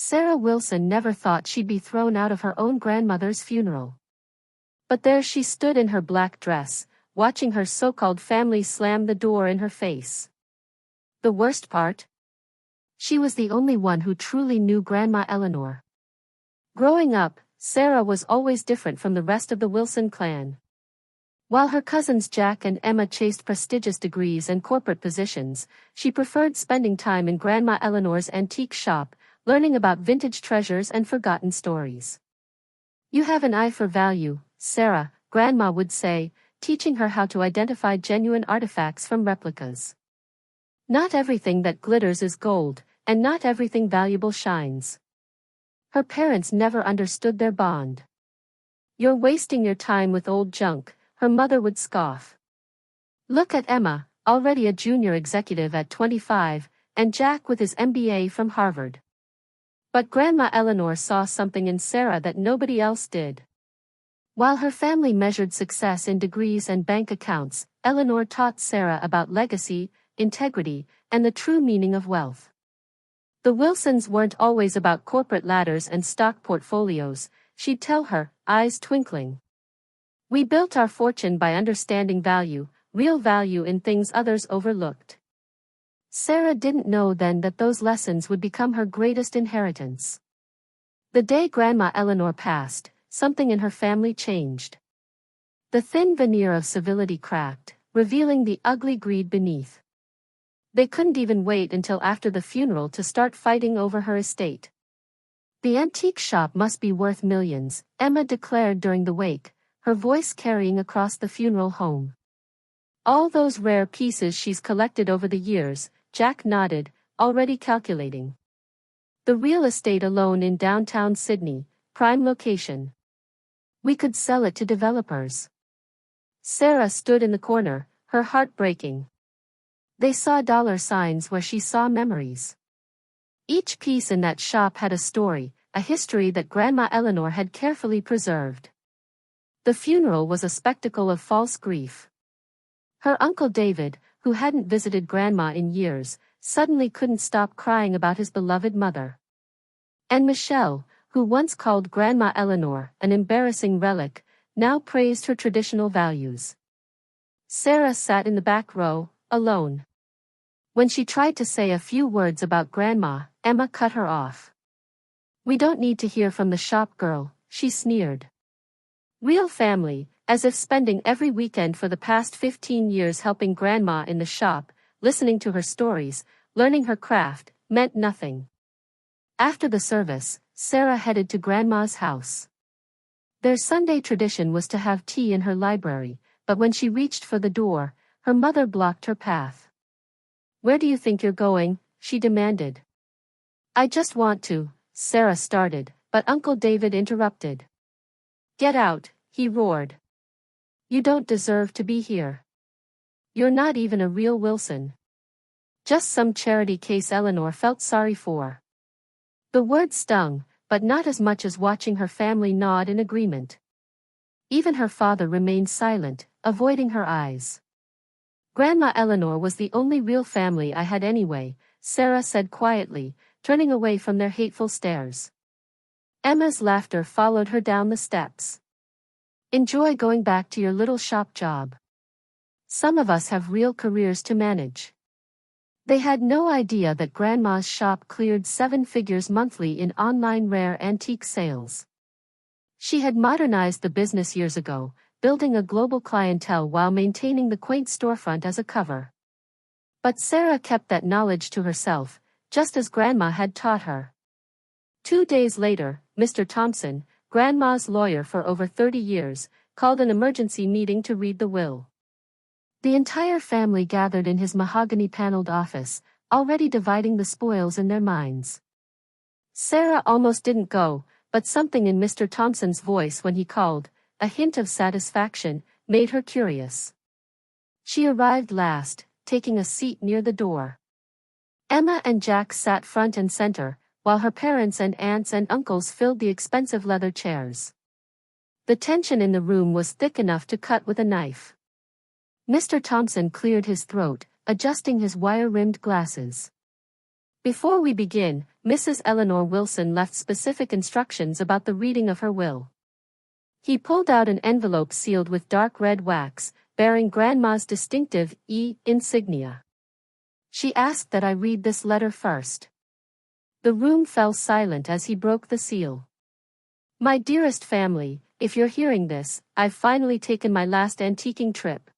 Sarah Wilson never thought she'd be thrown out of her own grandmother's funeral. But there she stood in her black dress, watching her so-called family slam the door in her face. The worst part? She was the only one who truly knew Grandma Eleanor. Growing up, Sarah was always different from the rest of the Wilson clan. While her cousins Jack and Emma chased prestigious degrees and corporate positions, she preferred spending time in Grandma Eleanor's antique shop, learning about vintage treasures and forgotten stories. "You have an eye for value, Sarah," Grandma would say, teaching her how to identify genuine artifacts from replicas. "Not everything that glitters is gold, and not everything valuable shines." Her parents never understood their bond. "You're wasting your time with old junk," her mother would scoff. Look at Emma, already a junior executive at 25, and Jack with his MBA from Harvard. But Grandma Eleanor saw something in Sarah that nobody else did. While her family measured success in degrees and bank accounts, Eleanor taught Sarah about legacy, integrity, and the true meaning of wealth. The Wilsons weren't always about corporate ladders and stock portfolios, she'd tell her, eyes twinkling. "We built our fortune by understanding value, real value in things others overlooked." Sarah didn't know then that those lessons would become her greatest inheritance. The day Grandma Eleanor passed, something in her family changed. The thin veneer of civility cracked, revealing the ugly greed beneath. They couldn't even wait until after the funeral to start fighting over her estate. "The antique shop must be worth millions," Emma declared during the wake, her voice carrying across the funeral home. "All those rare pieces she's collected over the years," Jack nodded, already calculating. "The real estate alone in downtown Sydney, prime location. We could sell it to developers." Sarah stood in the corner, her heart breaking. They saw dollar signs where she saw memories. Each piece in that shop had a story, a history that Grandma Eleanor had carefully preserved. The funeral was a spectacle of false grief. Her Uncle David, who hadn't visited Grandma in years, suddenly couldn't stop crying about his beloved mother. And Michelle, who once called Grandma Eleanor an embarrassing relic, now praised her traditional values. Sarah sat in the back row, alone. When she tried to say a few words about Grandma, Emma cut her off. "We don't need to hear from the shop girl," she sneered. Real family, as if spending every weekend for the past 15 years helping Grandma in the shop, listening to her stories, learning her craft, meant nothing. After the service, Sarah headed to Grandma's house. Their Sunday tradition was to have tea in her library, but when she reached for the door, her mother blocked her path. "Where do you think you're going?" she demanded. "I just want to," Sarah started, but Uncle David interrupted. "Get out," he roared. "You don't deserve to be here. You're not even a real Wilson. Just some charity case." Eleanor felt sorry for. The word stung, but not as much as watching her family nod in agreement. Even her father remained silent, avoiding her eyes. "Grandma Eleanor was the only real family I had anyway," Sarah said quietly, turning away from their hateful stares. Emma's laughter followed her down the steps. "Enjoy going back to your little shop job. Some of us have real careers to manage." They had no idea that Grandma's shop cleared 7 figures monthly in online rare antique sales. She had modernized the business years ago, building a global clientele while maintaining the quaint storefront as a cover. But Sarah kept that knowledge to herself, just as Grandma had taught her. 2 days later, Mr. Thompson, Grandma's lawyer for over 30 years, called an emergency meeting to read the will. The entire family gathered in his mahogany-paneled office, already dividing the spoils in their minds. Sarah almost didn't go, but something in Mr. Thompson's voice when he called, a hint of satisfaction, made her curious. She arrived last, taking a seat near the door. Emma and Jack sat front and center, while her parents and aunts and uncles filled the expensive leather chairs. The tension in the room was thick enough to cut with a knife. Mr. Thompson cleared his throat, adjusting his wire-rimmed glasses. "Before we begin, Mrs. Eleanor Wilson left specific instructions about the reading of her will. He pulled out an envelope sealed with dark red wax, bearing Grandma's distinctive E insignia. She asked that I read this letter first. The room fell silent as he broke the seal. My dearest family, if you're hearing this, I've finally taken my last antiquing trip.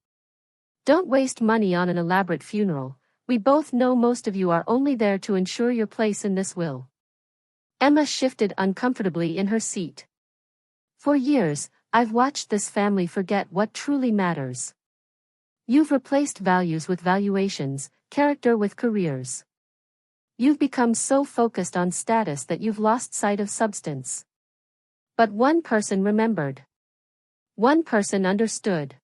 Don't waste money on an elaborate funeral. We both know most of you are only there to ensure your place in this will. Emma shifted uncomfortably in her seat. For years, I've watched this family forget what truly matters. You've replaced values with valuations, character with careers. You've become so focused on status that you've lost sight of substance. But one person remembered. One person understood.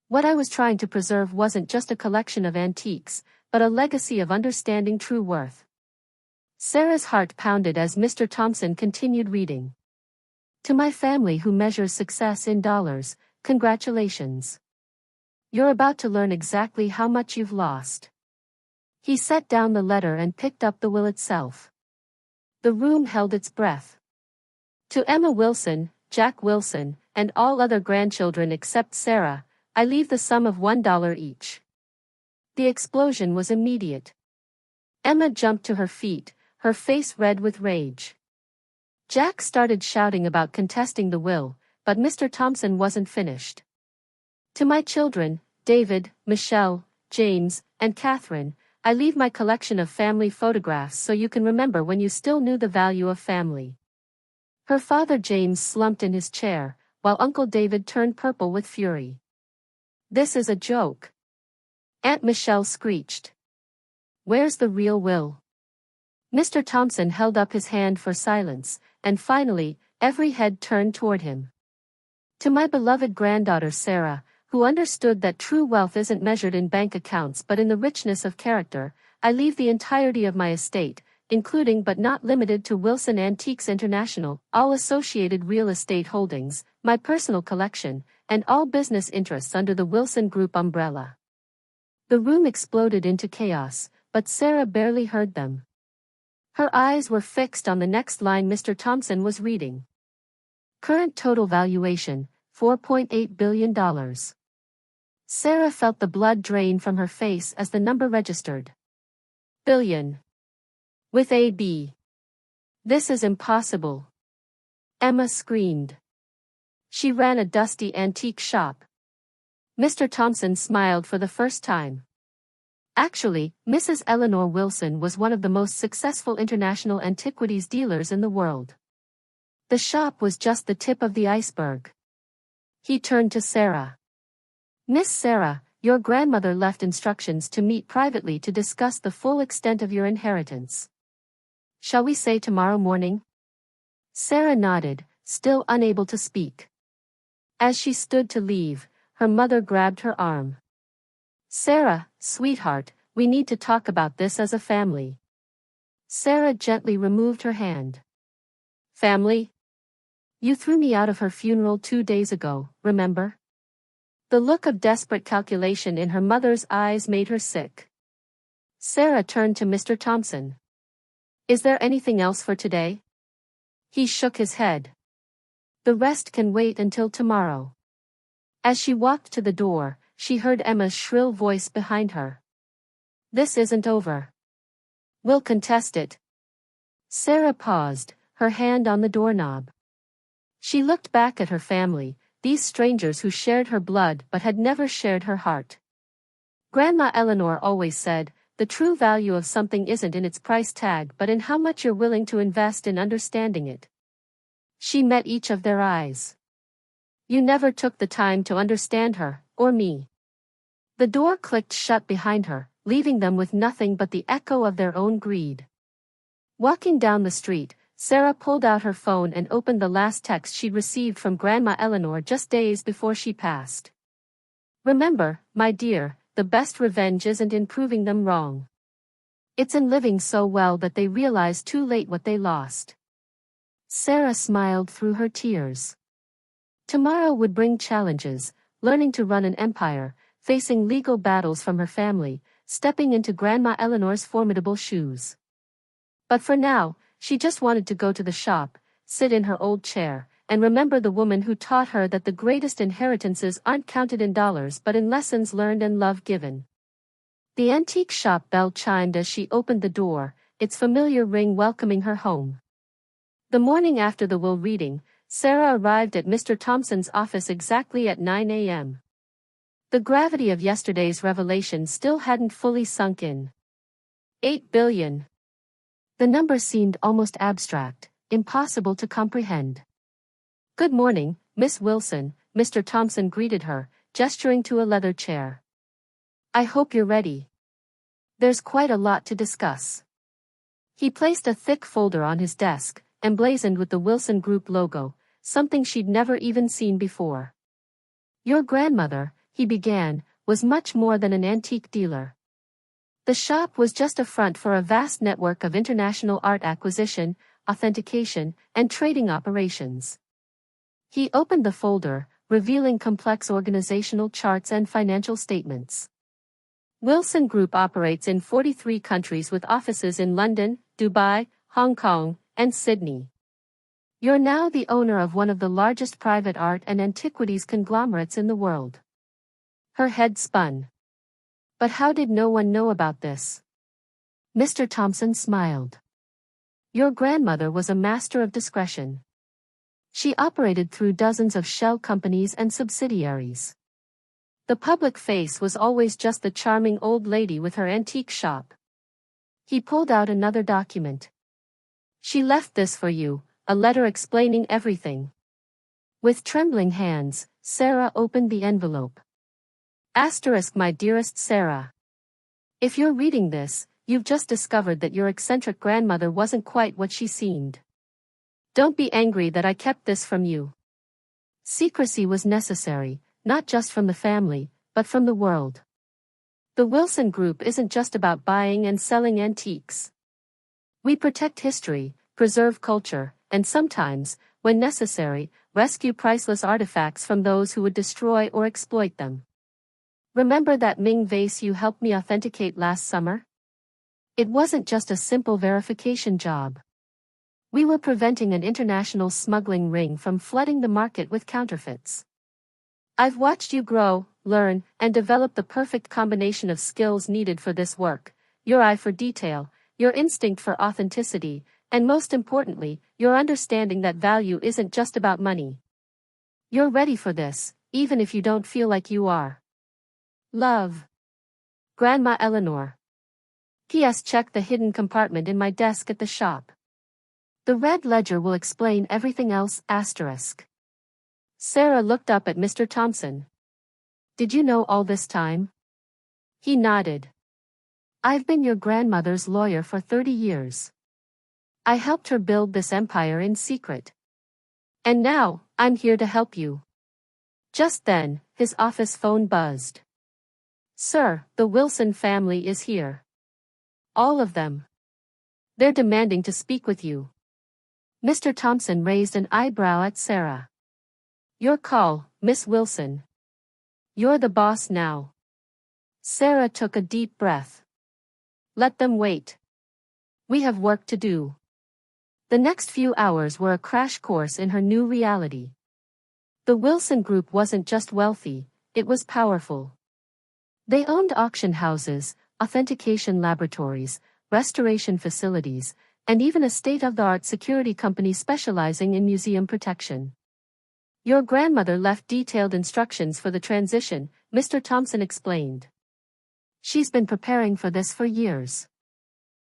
What I was trying to preserve wasn't just a collection of antiques, but a legacy of understanding true worth. Sarah's heart pounded as Mr. Thompson continued reading. To my family who measures success in dollars, congratulations. You're about to learn exactly how much you've lost. He set down the letter and picked up the will itself. The room held its breath. To Emma Wilson, Jack Wilson, and all other grandchildren except Sarah, I leave the sum of $1 each. The explosion was immediate. Emma jumped to her feet, her face red with rage. Jack started shouting about contesting the will, but Mr. Thompson wasn't finished. To my children, David, Michelle, James, and Catherine, I leave my collection of family photographs so you can remember when you still knew the value of family. Her father James slumped in his chair, while Uncle David turned purple with fury. This is a joke. Aunt Michelle screeched. Where's the real will? Mr. Thompson held up his hand for silence, and finally, every head turned toward him. To my beloved granddaughter Sarah, who understood that true wealth isn't measured in bank accounts but in the richness of character, I leave the entirety of my estate, including but not limited to Wilson Antiques International, all associated real estate holdings, my personal collection, and all business interests under the Wilson Group umbrella. The room exploded into chaos, but Sarah barely heard them. Her eyes were fixed on the next line Mr. Thompson was reading. Current total valuation, $4.8 billion. Sarah felt the blood drain from her face as the number registered. Billion. With a B. This is impossible. Emma screamed. She ran a dusty antique shop. Mr. Thompson smiled for the first time. Actually, Mrs. Eleanor Wilson was one of the most successful international antiquities dealers in the world. The shop was just the tip of the iceberg. He turned to Sarah. Miss Sarah, your grandmother left instructions to meet privately to discuss the full extent of your inheritance. Shall we say tomorrow morning? Sarah nodded, still unable to speak. As she stood to leave, her mother grabbed her arm. Sarah, sweetheart, we need to talk about this as a family. Sarah gently removed her hand. Family? You threw me out of her funeral 2 days ago, remember? The look of desperate calculation in her mother's eyes made her sick. Sarah turned to Mr. Thompson. Is there anything else for today? He shook his head. The rest can wait until tomorrow. As she walked to the door, she heard Emma's shrill voice behind her. This isn't over. We'll contest it. Sarah paused, her hand on the doorknob. She looked back at her family, these strangers who shared her blood but had never shared her heart. Grandma Eleanor always said, the true value of something isn't in its price tag but in how much you're willing to invest in understanding it. She met each of their eyes. You never took the time to understand her, or me. The door clicked shut behind her, leaving them with nothing but the echo of their own greed. Walking down the street, Sarah pulled out her phone and opened the last text she'd received from Grandma Eleanor just days before she passed. Remember, my dear, the best revenge isn't in proving them wrong. It's in living so well that they realize too late what they lost. Sarah smiled through her tears. Tomorrow would bring challenges, learning to run an empire, facing legal battles from her family, stepping into Grandma Eleanor's formidable shoes. But for now, she just wanted to go to the shop, sit in her old chair, and remember the woman who taught her that the greatest inheritances aren't counted in dollars but in lessons learned and love given. The antique shop bell chimed as she opened the door, its familiar ring welcoming her home. The morning after the will reading, Sarah arrived at Mr. Thompson's office exactly at 9 a.m. The gravity of yesterday's revelation still hadn't fully sunk in. 8 billion. The number seemed almost abstract, impossible to comprehend. "Good morning, Miss Wilson," Mr. Thompson greeted her, gesturing to a leather chair. "I hope you're ready. There's quite a lot to discuss." He placed a thick folder on his desk, emblazoned with the Wilson Group logo, something she'd never even seen before. "Your grandmother," he began, "was much more than an antique dealer. The shop was just a front for a vast network of international art acquisition, authentication, and trading operations." He opened the folder, revealing complex organizational charts and financial statements. Wilson Group operates in 43 countries with offices in London, Dubai, Hong Kong, and Sydney. "You're now the owner of one of the largest private art and antiquities conglomerates in the world." Her head spun. But how did no one know about this? Mr. Thompson smiled. "Your grandmother was a master of discretion. She operated through dozens of shell companies and subsidiaries. The public face was always just the charming old lady with her antique shop." He pulled out another document. "She left this for you, a letter explaining everything." With trembling hands, Sarah opened the envelope. Asterisk, "My dearest Sarah. If you're reading this, you've just discovered that your eccentric grandmother wasn't quite what she seemed. Don't be angry that I kept this from you. Secrecy was necessary, not just from the family, but from the world. The Wilson Group isn't just about buying and selling antiques. We protect history, preserve culture, and sometimes, when necessary, rescue priceless artifacts from those who would destroy or exploit them. Remember that Ming vase you helped me authenticate last summer? It wasn't just a simple verification job. We were preventing an international smuggling ring from flooding the market with counterfeits. I've watched you grow, learn, and develop the perfect combination of skills needed for this work: your eye for detail, your instinct for authenticity, and most importantly, your understanding that value isn't just about money. You're ready for this, even if you don't feel like you are. Love. Grandma Eleanor. P.S. Check the hidden compartment in my desk at the shop. The red ledger will explain everything else. Asterisk." Sarah looked up at Mr. Thompson. "Did you know all this time?" He nodded. "I've been your grandmother's lawyer for 30 years. I helped her build this empire in secret. And now, I'm here to help you." Just then, his office phone buzzed. "Sir, the Wilson family is here. All of them. They're demanding to speak with you." Mr. Thompson raised an eyebrow at Sarah. "Your call, Miss Wilson. You're the boss now." Sarah took a deep breath. "Let them wait. We have work to do." The next few hours were a crash course in her new reality. The Wilson Group wasn't just wealthy, it was powerful. They owned auction houses, authentication laboratories, restoration facilities, and even a state-of-the-art security company specializing in museum protection. "Your grandmother left detailed instructions for the transition," Mr. Thompson explained. "She's been preparing for this for years.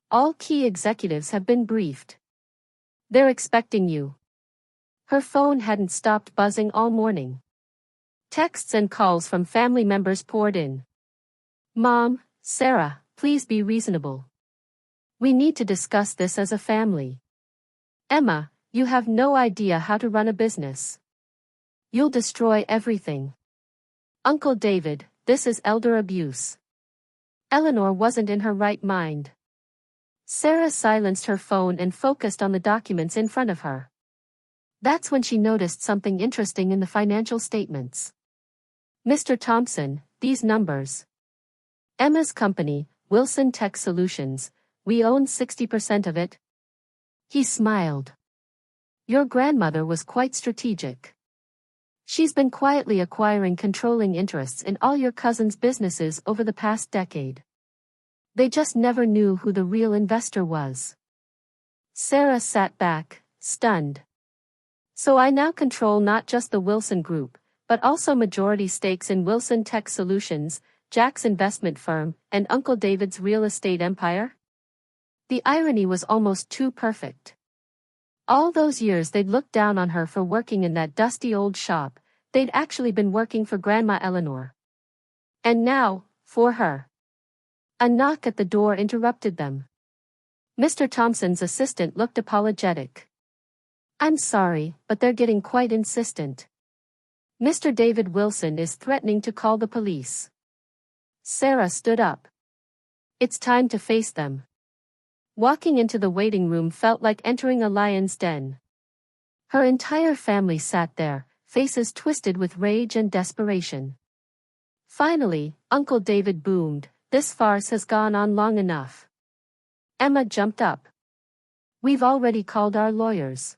All key executives have been briefed. They're expecting you." Her phone hadn't stopped buzzing all morning. Texts and calls from family members poured in. "Mom, Sarah, please be reasonable. We need to discuss this as a family. Emma, you have no idea how to run a business. You'll destroy everything. Uncle David, this is elder abuse." Eleanor wasn't in her right mind. Sarah silenced her phone and focused on the documents in front of her. That's when she noticed something interesting in the financial statements. "Mr. Thompson, these numbers. Emma's company, Wilson Tech Solutions, we own 60% of it, He smiled. Your grandmother was quite strategic. She's been quietly acquiring controlling interests in all your cousins' businesses over the past decade. They just never knew who the real investor was. Sarah sat back, stunned. So I now control not just the Wilson Group, but also majority stakes in Wilson Tech Solutions, Jack's investment firm, and Uncle David's real estate empire? The irony was almost too perfect. All those years they'd looked down on her for working in that dusty old shop, they'd actually been working for Grandma Eleanor. And now, for her. A knock at the door interrupted them. Mr. Thompson's assistant looked apologetic. I'm sorry, but they're getting quite insistent. Mr. David Wilson is threatening to call the police. Sarah stood up. It's time to face them. Walking into the waiting room felt like entering a lion's den. Her entire family sat there, faces twisted with rage and desperation. Finally, Uncle David boomed, "This farce has gone on long enough." Emma jumped up. We've already called our lawyers.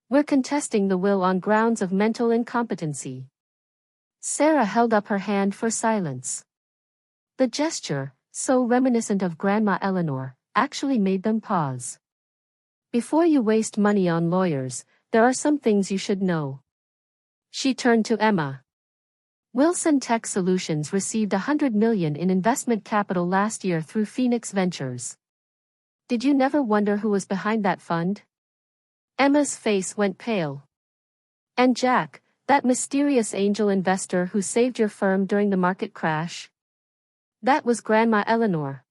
We're contesting the will on grounds of mental incompetency. Sarah held up her hand for silence. The gesture, so reminiscent of Grandma Eleanor, actually made them pause. Before you waste money on lawyers, there are some things you should know. She turned to Emma. Wilson Tech Solutions received $100 million in investment capital last year through Phoenix Ventures. Did you never wonder who was behind that fund? Emma's face went pale. And Jack, that mysterious angel investor who saved your firm during the market crash? That was Grandma Eleanor.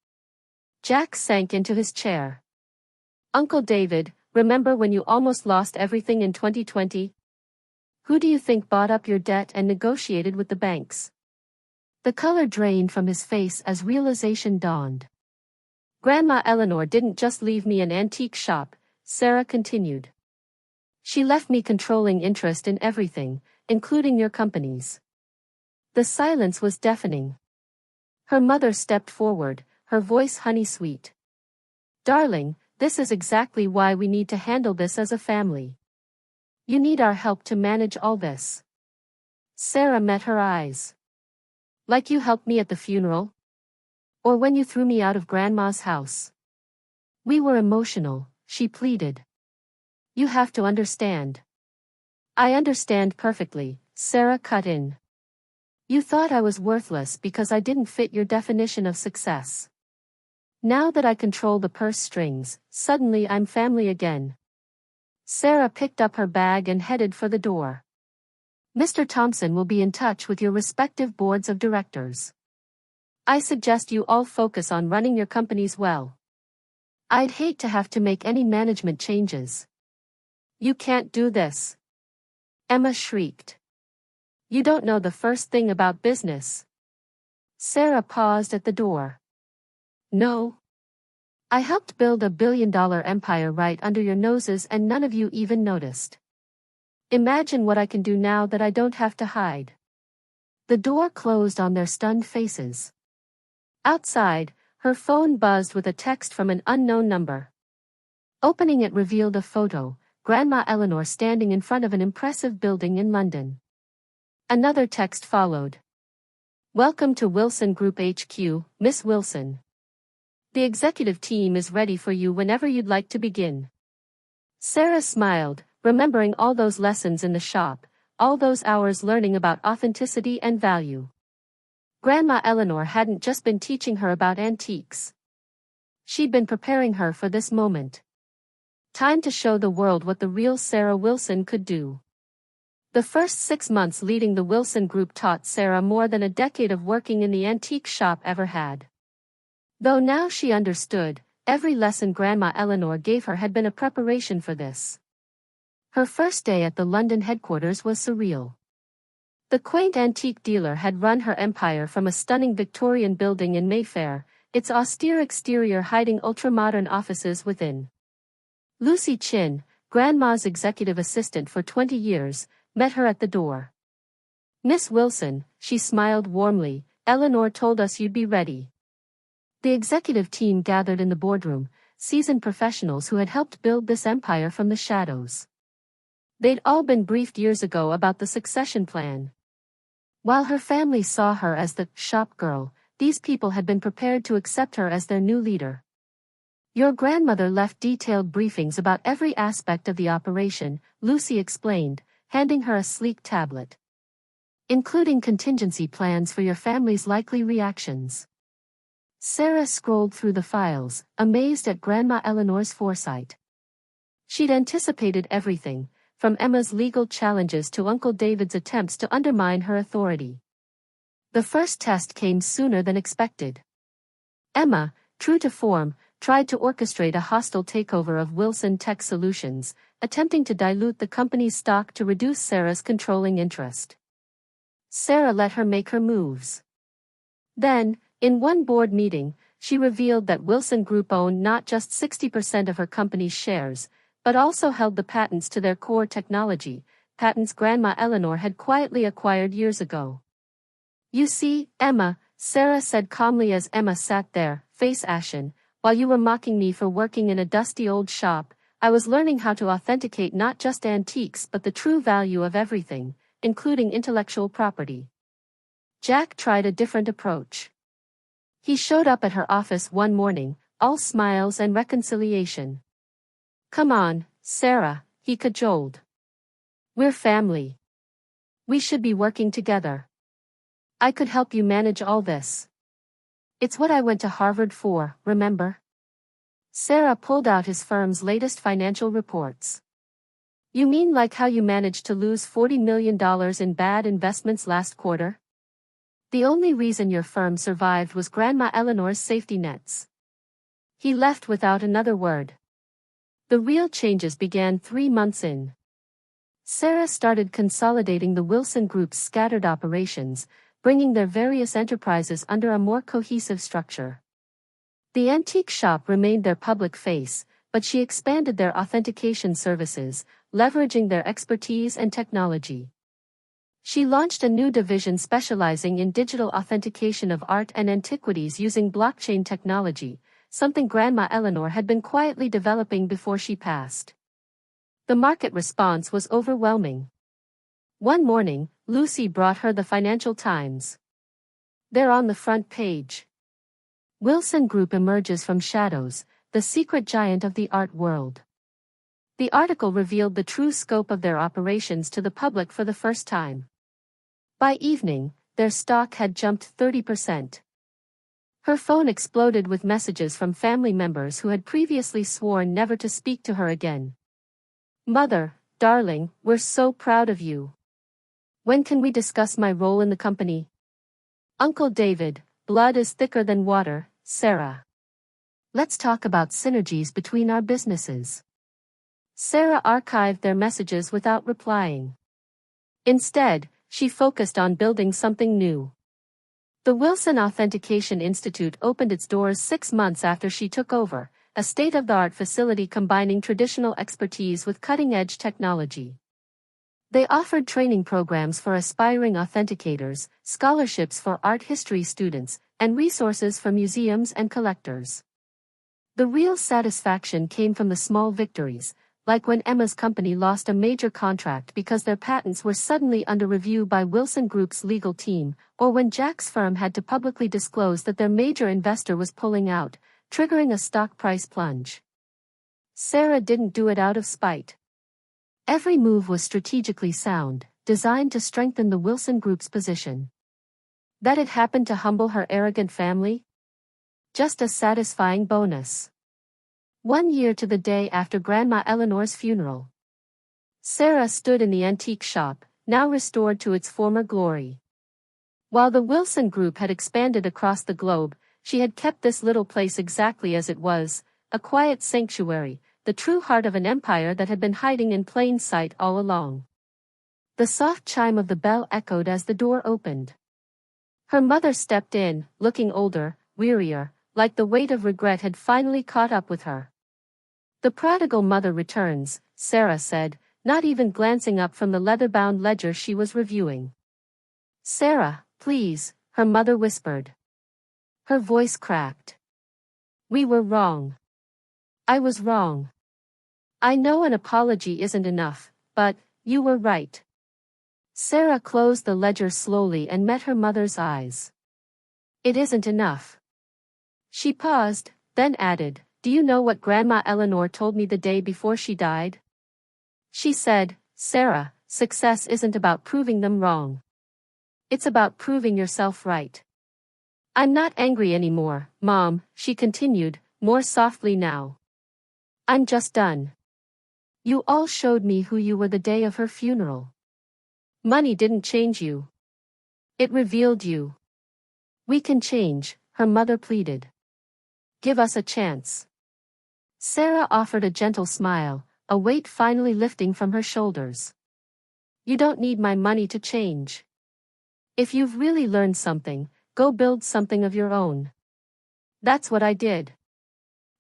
Jack sank into his chair. Uncle David, remember when you almost lost everything in 2020? Who do you think bought up your debt and negotiated with the banks? The color drained from his face as realization dawned. Grandma Eleanor didn't just leave me an antique shop, Sarah continued. She left me controlling interest in everything, including your companies. The silence was deafening. Her mother stepped forward, her voice honey-sweet. Darling, this is exactly why we need to handle this as a family. You need our help to manage all this. Sarah met her eyes. Like you helped me at the funeral? Or when you threw me out of Grandma's house? We were emotional, she pleaded. You have to understand. I understand perfectly, Sarah cut in. You thought I was worthless because I didn't fit your definition of success. Now that I control the purse strings, suddenly I'm family again. Sarah picked up her bag and headed for the door. Mr. Thompson will be in touch with your respective boards of directors. I suggest you all focus on running your companies well. I'd hate to have to make any management changes. You can't do this. Emma shrieked. You don't know the first thing about business. Sarah paused at the door. No. I helped build a billion-dollar empire right under your noses and none of you even noticed. Imagine what I can do now that I don't have to hide. The door closed on their stunned faces. Outside, her phone buzzed with a text from an unknown number. Opening it revealed a photo, Grandma Eleanor standing in front of an impressive building in London. Another text followed. Welcome to Wilson Group HQ, Miss Wilson. The executive team is ready for you whenever you'd like to begin. Sarah smiled, remembering all those lessons in the shop, all those hours learning about authenticity and value. Grandma Eleanor hadn't just been teaching her about antiques. She'd been preparing her for this moment. Time to show the world what the real Sarah Wilson could do. The first 6 months leading the Wilson Group taught Sarah more than a decade of working in the antique shop ever had. Though now she understood, every lesson Grandma Eleanor gave her had been a preparation for this. Her first day at the London headquarters was surreal. The quaint antique dealer had run her empire from a stunning Victorian building in Mayfair, its austere exterior hiding ultra-modern offices within. Lucy Chin, Grandma's executive assistant for 20 years, met her at the door. Miss Wilson, she smiled warmly, Eleanor told us you'd be ready. The executive team gathered in the boardroom, seasoned professionals who had helped build this empire from the shadows. They'd all been briefed years ago about the succession plan. While her family saw her as the shop girl, these people had been prepared to accept her as their new leader. Your grandmother left detailed briefings about every aspect of the operation, Lucy explained, handing her a sleek tablet. Including contingency plans for your family's likely reactions. Sarah scrolled through the files, amazed at Grandma Eleanor's foresight. She'd anticipated everything, from Emma's legal challenges to Uncle David's attempts to undermine her authority. The first test came sooner than expected. Emma, true to form, tried to orchestrate a hostile takeover of Wilson Tech Solutions, attempting to dilute the company's stock to reduce Sarah's controlling interest. Sarah let her make her moves. Then, in one board meeting, she revealed that Wilson Group owned not just 60% of her company's shares, but also held the patents to their core technology, patents Grandma Eleanor had quietly acquired years ago. You see, Emma, Sarah said calmly as Emma sat there, face ashen, while you were mocking me for working in a dusty old shop, I was learning how to authenticate not just antiques but the true value of everything, including intellectual property. Jack tried a different approach. He showed up at her office one morning, all smiles and reconciliation. Come on, Sarah, he cajoled. We're family. We should be working together. I could help you manage all this. It's what I went to Harvard for, remember? Sarah pulled out his firm's latest financial reports. You mean like how you managed to lose $40 million in bad investments last quarter? The only reason your firm survived was Grandma Eleanor's safety nets. He left without another word. The real changes began 3 months in. Sarah started consolidating the Wilson Group's scattered operations, bringing their various enterprises under a more cohesive structure. The antique shop remained their public face, but she expanded their authentication services, leveraging their expertise and technology. She launched a new division specializing in digital authentication of art and antiquities using blockchain technology, something Grandma Eleanor had been quietly developing before she passed. The market response was overwhelming. One morning, Lucy brought her the Financial Times. They're on the front page. Wilson Group emerges from shadows, the secret giant of the art world. The article revealed the true scope of their operations to the public for the first time. By evening, their stock had jumped 30%. Her phone exploded with messages from family members who had previously sworn never to speak to her again. Mother, darling, we're so proud of you. When can we discuss my role in the company? Uncle David, blood is thicker than water, Sarah. Let's talk about synergies between our businesses. Sarah archived their messages without replying. Instead, she focused on building something new. The Wilson Authentication Institute opened its doors 6 months after she took over, a state-of-the-art facility combining traditional expertise with cutting-edge technology. They offered training programs for aspiring authenticators, scholarships for art history students, and resources for museums and collectors. The real satisfaction came from the small victories, like when Emma's company lost a major contract because their patents were suddenly under review by Wilson Group's legal team, or when Jack's firm had to publicly disclose that their major investor was pulling out, triggering a stock price plunge. Sarah didn't do it out of spite. Every move was strategically sound, designed to strengthen the Wilson Group's position. That it happened to humble her arrogant family? Just a satisfying bonus. 1 year to the day after Grandma Eleanor's funeral. Sarah stood in the antique shop, now restored to its former glory. While the Wilson Group had expanded across the globe, she had kept this little place exactly as it was, a quiet sanctuary, the true heart of an empire that had been hiding in plain sight all along. The soft chime of the bell echoed as the door opened. Her mother stepped in, looking older, wearier, like the weight of regret had finally caught up with her. The prodigal mother returns, Sarah said, not even glancing up from the leather-bound ledger she was reviewing. Sarah, please, her mother whispered. Her voice cracked. We were wrong. I was wrong. I know an apology isn't enough, but you were right. Sarah closed the ledger slowly and met her mother's eyes. It isn't enough. She paused, then added, "Do you know what Grandma Eleanor told me the day before she died?" She said, "Sarah, success isn't about proving them wrong. It's about proving yourself right." "I'm not angry anymore, Mom," she continued, more softly now. "I'm just done. You all showed me who you were the day of her funeral. Money didn't change you. It revealed you. We can change," her mother pleaded. "Give us a chance." Sarah offered a gentle smile, a weight finally lifting from her shoulders. "You don't need my money to change. If you've really learned something, go build something of your own." That's what I did.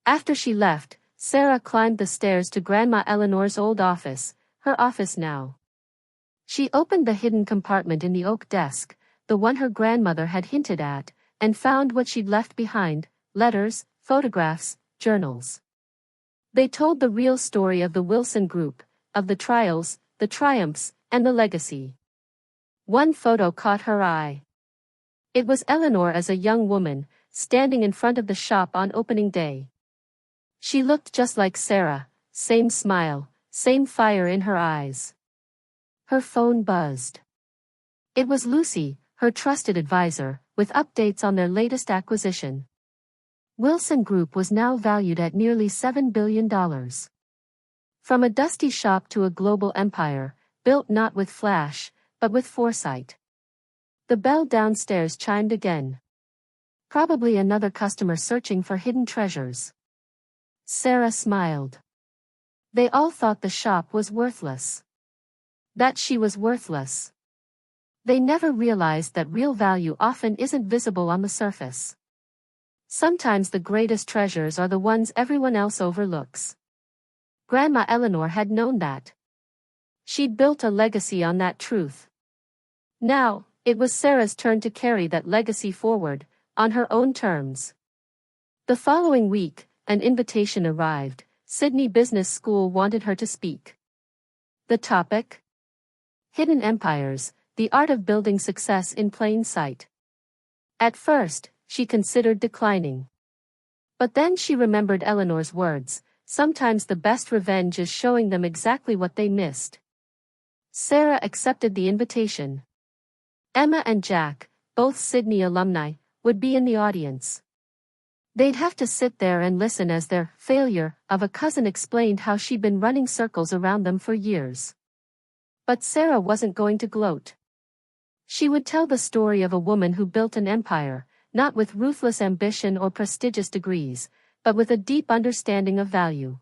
After she left, Sarah climbed the stairs to Grandma Eleanor's old office, her office now. She opened the hidden compartment in the oak desk, the one her grandmother had hinted at, and found what she'd left behind: letters, photographs, journals. They told the real story of the Wilson Group, of the trials, the triumphs, and the legacy. One photo caught her eye. It was Eleanor as a young woman, standing in front of the shop on opening day. She looked just like Sarah, same smile, same fire in her eyes. Her phone buzzed. It was Lucy, her trusted advisor, with updates on their latest acquisition. Wilson Group was now valued at nearly $7 billion. From a dusty shop to a global empire, built not with flash, but with foresight. The bell downstairs chimed again. Probably another customer searching for hidden treasures. Sarah smiled. They all thought the shop was worthless. That she was worthless. They never realized that real value often isn't visible on the surface. Sometimes the greatest treasures are the ones everyone else overlooks. Grandma Eleanor had known that. She'd built a legacy on that truth. Now, it was Sarah's turn to carry that legacy forward, on her own terms. The following week, an invitation arrived. Sydney Business School wanted her to speak. The topic? Hidden Empires, the art of building success in plain sight. At first, she considered declining. But then she remembered Eleanor's words: sometimes the best revenge is showing them exactly what they missed. Sarah accepted the invitation. Emma and Jack, both Sydney alumni, would be in the audience. They'd have to sit there and listen as their failure of a cousin explained how she'd been running circles around them for years. But Sarah wasn't going to gloat. She would tell the story of a woman who built an empire, not with ruthless ambition or prestigious degrees, but with a deep understanding of value.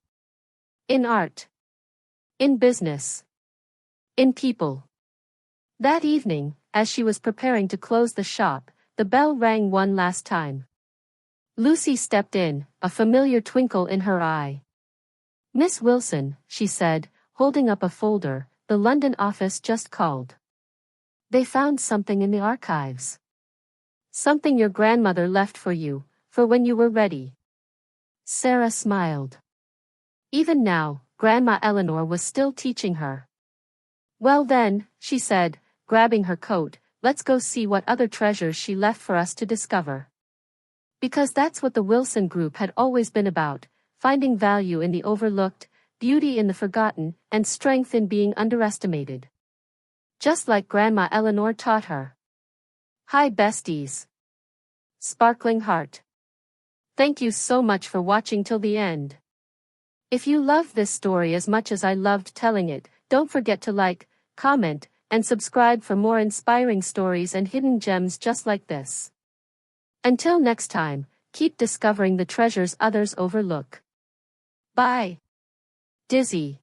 In art. In business. In people. That evening, as she was preparing to close the shop, the bell rang one last time. Lucy stepped in, a familiar twinkle in her eye. "Miss Wilson," she said, holding up a folder, "the London office just called. They found something in the archives. Something your grandmother left for you, for when you were ready." Sarah smiled. Even now, Grandma Eleanor was still teaching her. "Well then," she said, grabbing her coat, "let's go see what other treasures she left for us to discover." Because that's what the Wilson Group had always been about: finding value in the overlooked, beauty in the forgotten, and strength in being underestimated. Just like Grandma Eleanor taught her. Hi besties. Sparkling heart. Thank you so much for watching till the end. If you loved this story as much as I loved telling it, don't forget to like, comment, and subscribe for more inspiring stories and hidden gems just like this. Until next time, keep discovering the treasures others overlook. Bye. Dizzy.